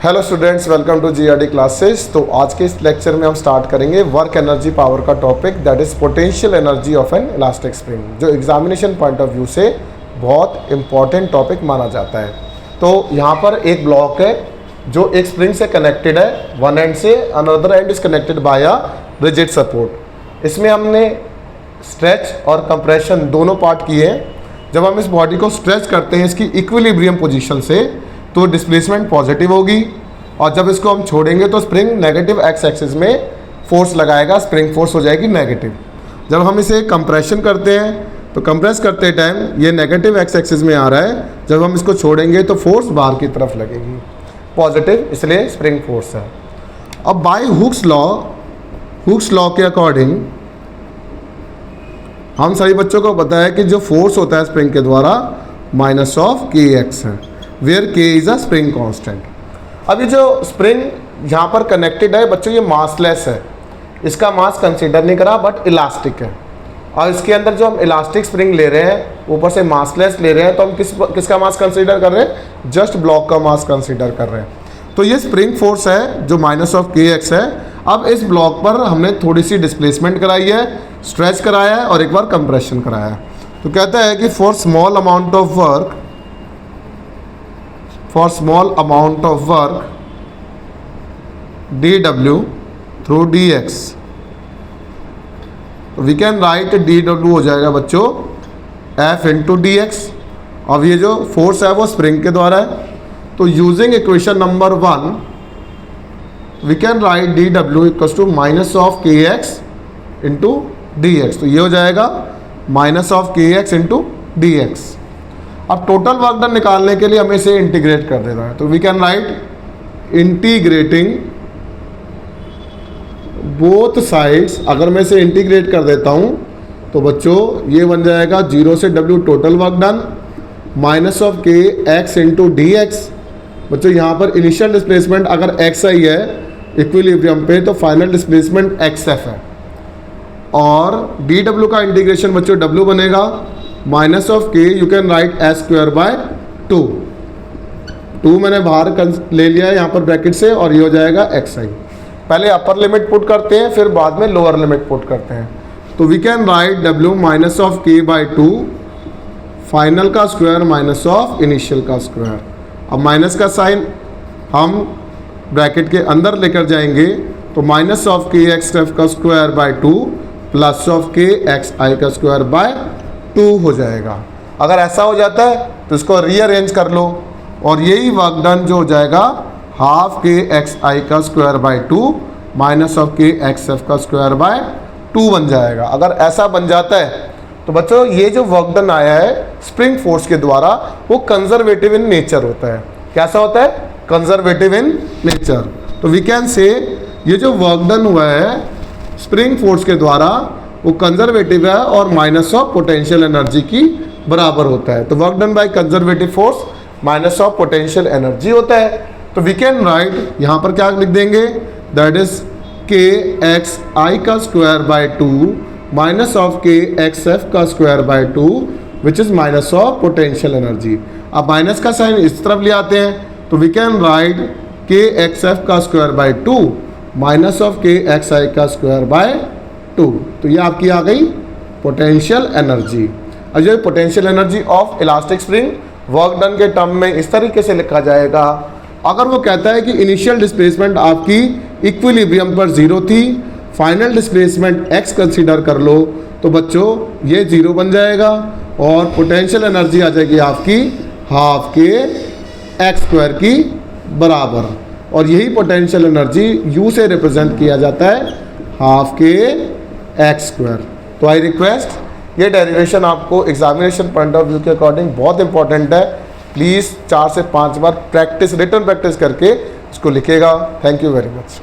Hello students, welcome to GRD classes. तो आज के इस लेक्चर में हम स्टार्ट करेंगे वर्क एनर्जी पावर का topic, that is potential energy of an elastic spring, जो एग्जामिनेशन पॉइंट ऑफ व्यू से बहुत इंपॉर्टेंट टॉपिक माना जाता है। तो यहाँ पर एक ब्लॉक है जो एक स्प्रिंग से कनेक्टेड है, वन एंड से, another and is connected by a rigid support. इसमें हमने स्ट्रेच और कंप्रेशन दोनों पार्ट किए हैं। जब हम इस बॉडी को स्ट्रेच करते हैं इसकी इक्विलिब्रियम पोजीशन से, तो डिस्प्लेसमेंट पॉजिटिव होगी, और जब इसको हम छोड़ेंगे तो स्प्रिंग नेगेटिव एक्स एक्सिस में फोर्स लगाएगा, स्प्रिंग फोर्स हो जाएगी नेगेटिव। जब हम इसे कंप्रेशन करते हैं तो कंप्रेस करते टाइम ये नेगेटिव एक्स एक्सिस में आ रहा है, जब हम इसको छोड़ेंगे तो फोर्स बाहर की तरफ लगेगी, पॉजिटिव, इसलिए स्प्रिंग फोर्स है। अब बाय हुक्स लॉ के अकॉर्डिंग हम सभी बच्चों को पता है कि जो फोर्स होता है स्प्रिंग के द्वारा माइनस ऑफ के एक्स है, वेयर के इज अ स्प्रिंग कांस्टेंट। अभी जो स्प्रिंग यहाँ पर कनेक्टेड है बच्चों, ये मासलेस है, इसका मास कंसीडर नहीं करा, बट इलास्टिक है। और इसके अंदर जो हम इलास्टिक स्प्रिंग ले रहे हैं, ऊपर से मासलेस ले रहे हैं, तो हम किसका मास कंसीडर कर रहे हैं? जस्ट ब्लॉक का मास कंसीडर कर रहे हैं। तो ये स्प्रिंग फोर्स है जो माइनस ऑफ के एक्स है। अब इस ब्लॉक पर हमने थोड़ी सी डिस्प्लेसमेंट कराई है, स्ट्रेच कराया है और एक बार कंप्रेशन कराया है। तो कहता है कि for small amount of work dw through dx, we can write dw हो जाएगा बच्चों f इंटू डी एक्स। अब ये जो फोर्स है वो स्प्रिंग के द्वारा है, तो using equation number 1 we can write dw equals to minus of k x into d x. तो ये हो जाएगा minus of k x into d x. अब टोटल वर्क डन निकालने के लिए हमें इसे इंटीग्रेट कर देना है, तो we can write integrating both sides. अगर मैं इसे इंटीग्रेट कर देता हूँ तो बच्चों ये बन जाएगा 0 से w total work done minus of k x into d x. बच्चों यहाँ पर इनिशियल डिस्प्लेसमेंट अगर एक्स आई है इक्विलिब्रियम पे, तो फाइनल डिस्प्लेसमेंट एक्स एफ है, और डी डब्ल्यू का इंटीग्रेशन बच्चों w बनेगा माइनस ऑफ के, you can write S square by 2 मैंने बाहर ले लिया है यहाँ पर ब्रैकेट से, और ये हो जाएगा एक्स आई। पहले अपर लिमिट पुट करते हैं, फिर बाद में लोअर लिमिट पुट करते हैं। तो we can write w minus of k by 2, final का स्क्वायर माइनस ऑफ इनिशियल का स्क्वायर। अब माइनस का साइन हम ब्रैकेट के अंदर लेकर जाएंगे, तो minus of k x f का square by 2 plus of k x i का स्क्वायर बाय 2 हो जाएगा। अगर ऐसा हो जाता है तो इसको रीअरेंज कर लो, और यही वर्क डन जो हो जाएगा हाफ के एक्स आई का square by 2 minus of k x f का स्क्वायर बाय 2 बन जाएगा। अगर ऐसा बन जाता है तो बच्चों ये जो वर्क डन आया है स्प्रिंग फोर्स के द्वारा, वो कंजर्वेटिव इन नेचर होता है। कैसा होता है? Conservative in nature. तो वी कैन से ये जो वर्क डन हुआ है स्प्रिंग फोर्स के द्वारा वो कंजर्वेटिव है और माइनस ऑफ पोटेंशियल एनर्जी की बराबर होता है। तो work done by conservative force minus of potential energy होता है। तो वी कैन राइट, यहाँ पर क्या लिख देंगे, दैट इज के एक्स आई का square by 2 minus of k x f का square by 2 which is minus of potential energy. अब माइनस का साइन इस तरफ ले आते हैं, तो वी कैन राइट के एक्स एफ का square by 2 minus of k x i का स्क्वायर बाय 2। तो ये आपकी आ गई पोटेंशियल एनर्जी। अब ये potential energy of elastic spring work done के टर्म में इस तरीके से लिखा जाएगा। अगर वो कहता है कि इनिशियल डिस्प्लेसमेंट आपकी इक्विलिब्रियम पर 0 थी, फाइनल डिस्प्लेसमेंट x कंसीडर कर लो, तो बच्चों ये 0 बन जाएगा, और पोटेंशियल एनर्जी आ जाएगी आपकी हाफ के एक्स स्क्वायर की बराबर, और यही पोटेंशियल एनर्जी u से रिप्रेजेंट किया जाता है हाफ के एक्स स्क्वायर। तो आई रिक्वेस्ट ये डेरिवेशन आपको एग्जामिनेशन पॉइंट ऑफ व्यू के अकॉर्डिंग बहुत इंपॉर्टेंट है। प्लीज़ 4 से 5 बार प्रैक्टिस, रिटर्न प्रैक्टिस करके इसको लिखेगा। Thank you very much.